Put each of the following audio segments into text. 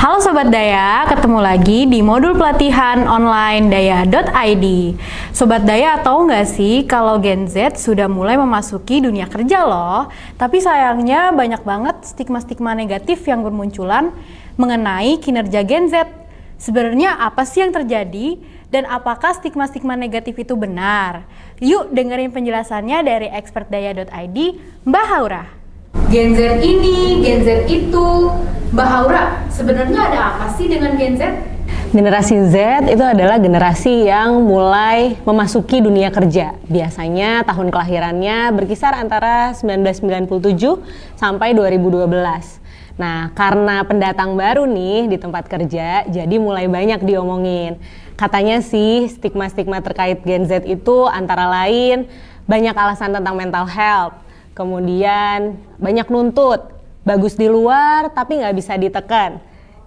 Halo Sobat Daya, ketemu lagi di modul pelatihan online daya.id. Sobat Daya tahu nggak sih kalau Gen Z sudah mulai memasuki dunia kerja loh. Tapi sayangnya banyak banget stigma-stigma negatif yang bermunculan mengenai kinerja Gen Z. Sebenarnya apa sih yang terjadi dan apakah stigma-stigma negatif itu benar? Yuk dengerin penjelasannya dari expert daya.id, Mbak Haura. Gen Z ini, Gen Z itu. Mbak Haura, sebenarnya ada apa sih dengan Gen Z? Generasi Z itu adalah generasi yang mulai memasuki dunia kerja. Biasanya tahun kelahirannya berkisar antara 1997 sampai 2012. Nah, karena pendatang baru nih di tempat kerja, jadi mulai banyak diomongin. Katanya sih stigma-stigma terkait Gen Z itu antara lain banyak alasan tentang mental health, kemudian banyak nuntut, bagus di luar tapi nggak bisa ditekan.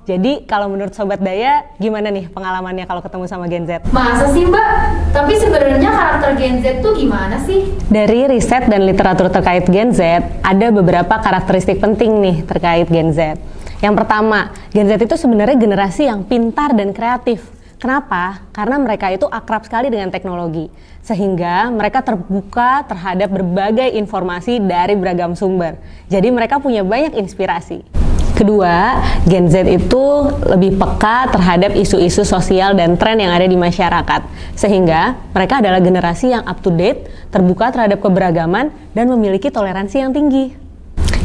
Jadi kalau menurut Sobat Daya, gimana nih pengalamannya kalau ketemu sama Gen Z? Masa sih Mbak? Tapi sebenarnya karakter Gen Z tuh gimana sih? Dari riset dan literatur terkait Gen Z, ada beberapa karakteristik penting nih terkait Gen Z. Yang pertama, Gen Z itu sebenarnya generasi yang pintar dan kreatif. Kenapa? Karena mereka itu akrab sekali dengan teknologi, sehingga mereka terbuka terhadap berbagai informasi dari beragam sumber. Jadi mereka punya banyak inspirasi. Kedua, Gen Z itu lebih peka terhadap isu-isu sosial dan tren yang ada di masyarakat, sehingga mereka adalah generasi yang up to date, terbuka terhadap keberagaman, dan memiliki toleransi yang tinggi.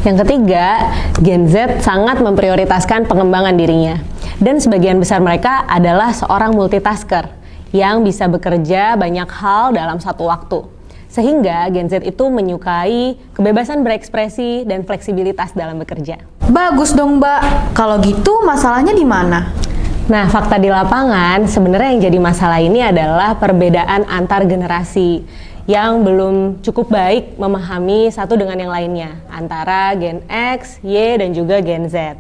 Yang ketiga, Gen Z sangat memprioritaskan pengembangan dirinya. Dan sebagian besar mereka adalah seorang multitasker yang bisa bekerja banyak hal dalam satu waktu. Sehingga Gen Z itu menyukai kebebasan berekspresi dan fleksibilitas dalam bekerja. Bagus dong Mbak, kalau gitu masalahnya di mana? Nah, fakta di lapangan sebenarnya yang jadi masalah ini adalah perbedaan antar generasi yang belum cukup baik memahami satu dengan yang lainnya antara Gen X, Y, dan juga Gen Z.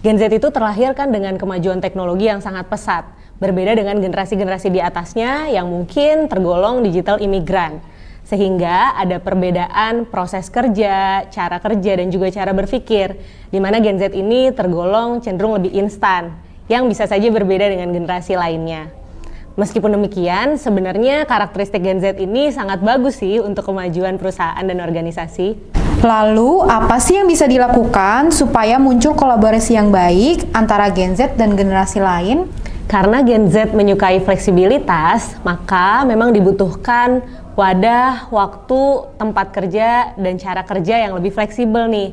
Gen Z itu terlahir kan dengan kemajuan teknologi yang sangat pesat, berbeda dengan generasi-generasi di atasnya yang mungkin tergolong digital imigran. Sehingga ada perbedaan proses kerja, cara kerja, dan juga cara berpikir, di mana Gen Z ini tergolong cenderung lebih instan, yang bisa saja berbeda dengan generasi lainnya. Meskipun demikian, sebenarnya karakteristik Gen Z ini sangat bagus sih untuk kemajuan perusahaan dan organisasi. Lalu, apa sih yang bisa dilakukan supaya muncul kolaborasi yang baik antara Gen Z dan generasi lain? Karena Gen Z menyukai fleksibilitas, maka memang dibutuhkan wadah, waktu, tempat kerja, dan cara kerja yang lebih fleksibel nih.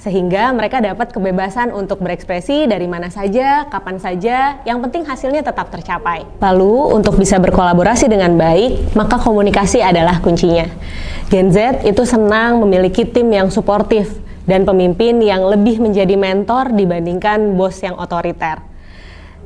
Sehingga mereka dapat kebebasan untuk berekspresi dari mana saja, kapan saja, yang penting hasilnya tetap tercapai. Lalu, untuk bisa berkolaborasi dengan baik, maka komunikasi adalah kuncinya. Gen Z itu senang memiliki tim yang suportif dan pemimpin yang lebih menjadi mentor dibandingkan bos yang otoriter.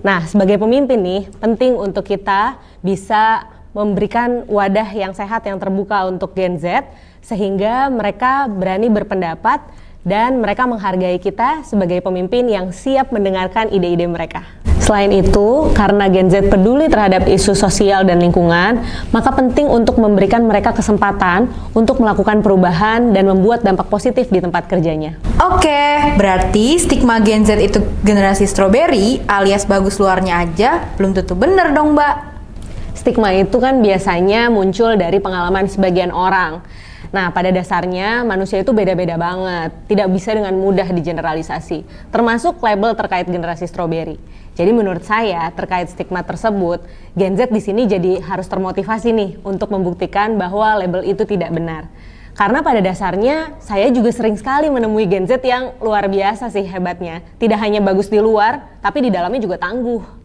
Nah, sebagai pemimpin nih, penting untuk kita bisa memberikan wadah yang sehat, yang terbuka untuk Gen Z, sehingga mereka berani berpendapat dan mereka menghargai kita sebagai pemimpin yang siap mendengarkan ide-ide mereka. Selain itu, karena Gen Z peduli terhadap isu sosial dan lingkungan, maka penting untuk memberikan mereka kesempatan untuk melakukan perubahan dan membuat dampak positif di tempat kerjanya. Oke, berarti stigma Gen Z itu generasi strawberry alias bagus luarnya aja belum tentu bener dong Mbak. Stigma itu kan biasanya muncul dari pengalaman sebagian orang. Nah, pada dasarnya manusia itu beda-beda banget, tidak bisa dengan mudah digeneralisasi, termasuk label terkait generasi strawberry. Jadi menurut saya terkait stigma tersebut, Gen Z di sini jadi harus termotivasi nih untuk membuktikan bahwa label itu tidak benar. Karena pada dasarnya saya juga sering sekali menemui Gen Z yang luar biasa sih hebatnya. Tidak hanya bagus di luar, tapi di dalamnya juga tangguh.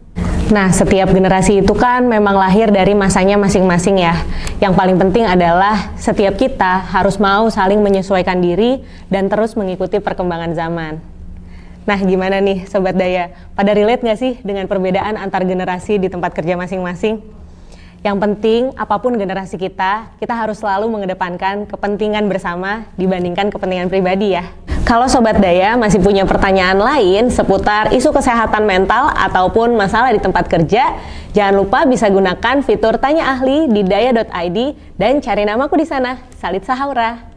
Nah, setiap generasi itu kan memang lahir dari masanya masing-masing ya. Yang paling penting adalah setiap kita harus mau saling menyesuaikan diri dan terus mengikuti perkembangan zaman. Nah, gimana nih Sobat Daya? Pada relate nggak sih dengan perbedaan antar generasi di tempat kerja masing-masing? Yang penting, apapun generasi kita harus selalu mengedepankan kepentingan bersama dibandingkan kepentingan pribadi ya. Kalau Sobat Daya masih punya pertanyaan lain seputar isu kesehatan mental ataupun masalah di tempat kerja, jangan lupa bisa gunakan fitur Tanya Ahli di daya.id dan cari namaku di sana, Salid Sahaura.